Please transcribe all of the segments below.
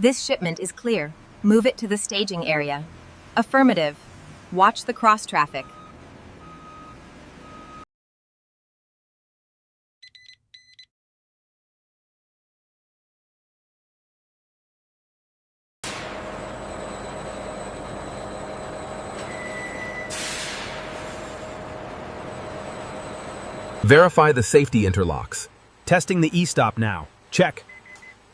This shipment is clear. Move it to the staging area. Affirmative. Watch the cross traffic. Verify the safety interlocks. Testing the e-stop now. Check.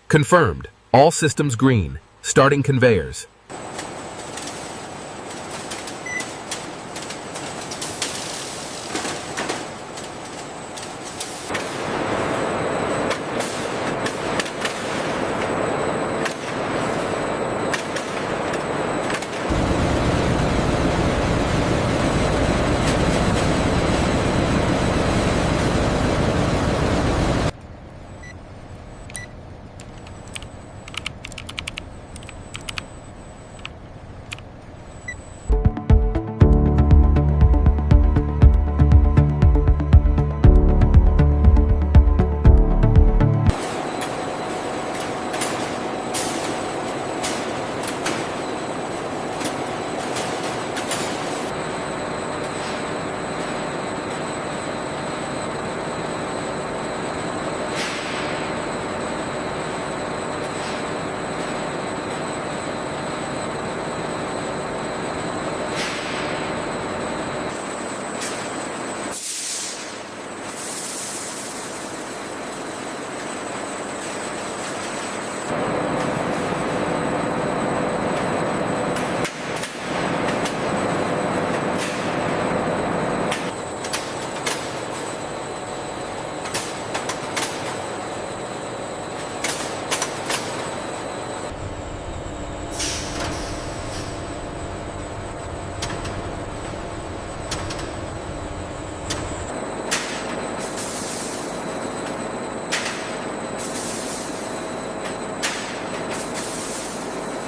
Confirmed. All systems green. Starting conveyors.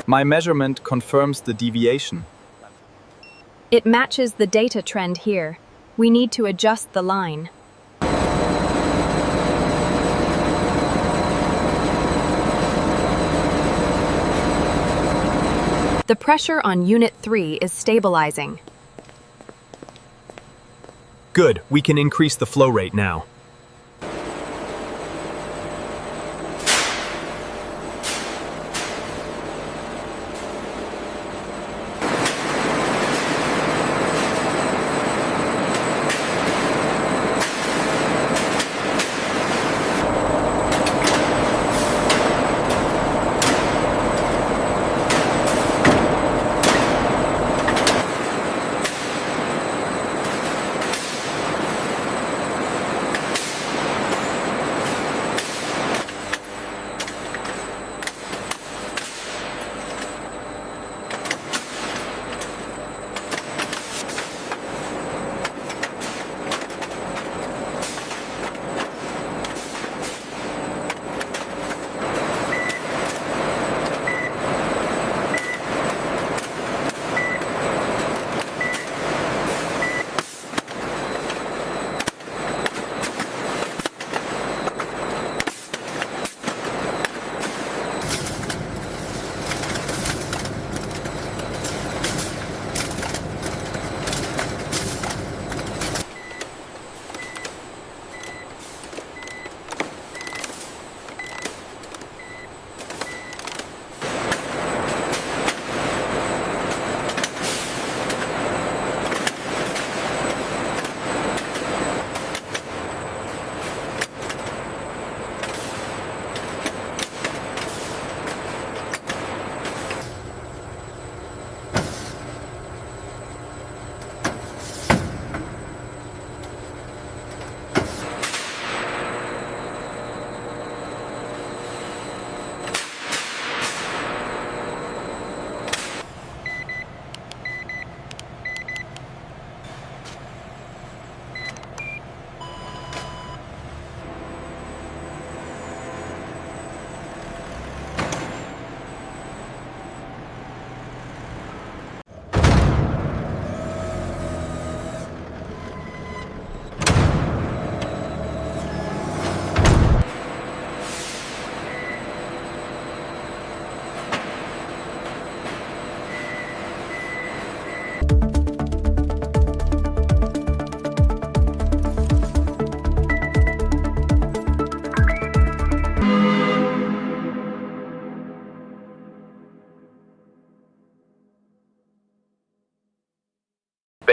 My measurement confirms the deviation. It matches the data trend here. We need to adjust the line. The pressure on Unit 3 is stabilizing. Good, we can increase the flow rate now.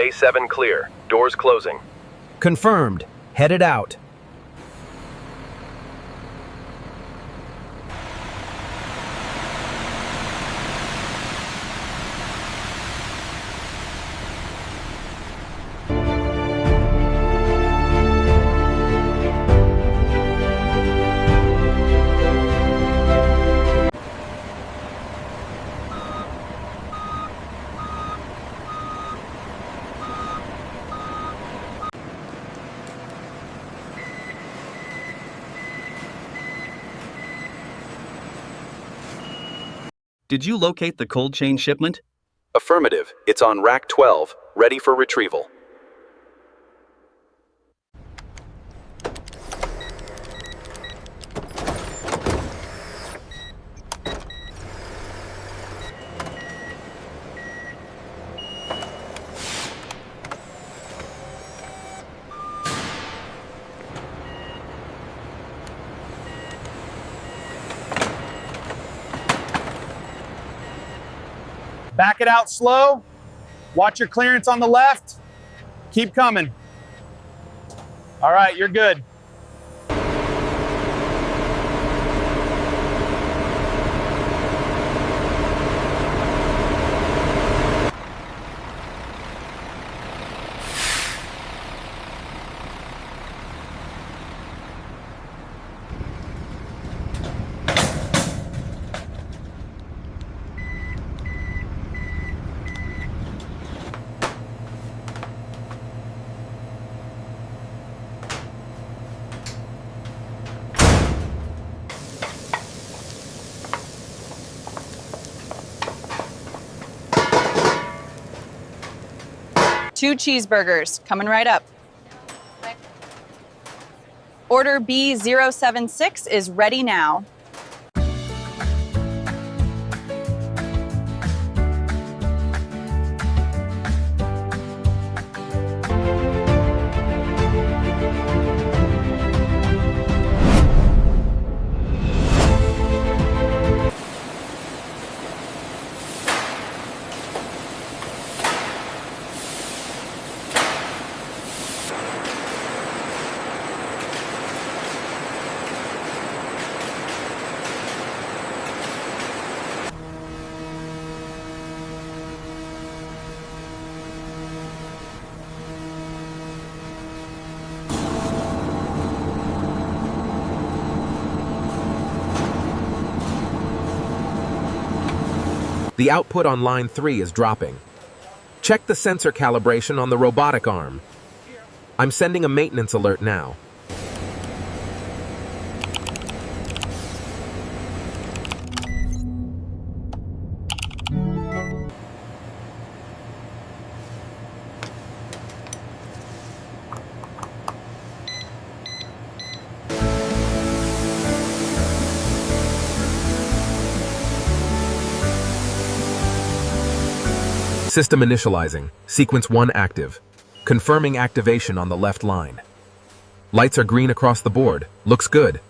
Bay 7 clear. Doors closing. Confirmed. Headed out. Did you locate the cold chain shipment? Affirmative. It's on rack 12, ready for retrieval. Back it out slow. Watch your clearance on the left. Keep coming. All right, you're good. Two cheeseburgers, coming right up. Order B076 is ready now. The output on line 3 is dropping. Check the sensor calibration on the robotic arm. I'm sending a maintenance alert now. System initializing. Sequence 1 active. Confirming activation on the left line. Lights are green across the board. Looks good.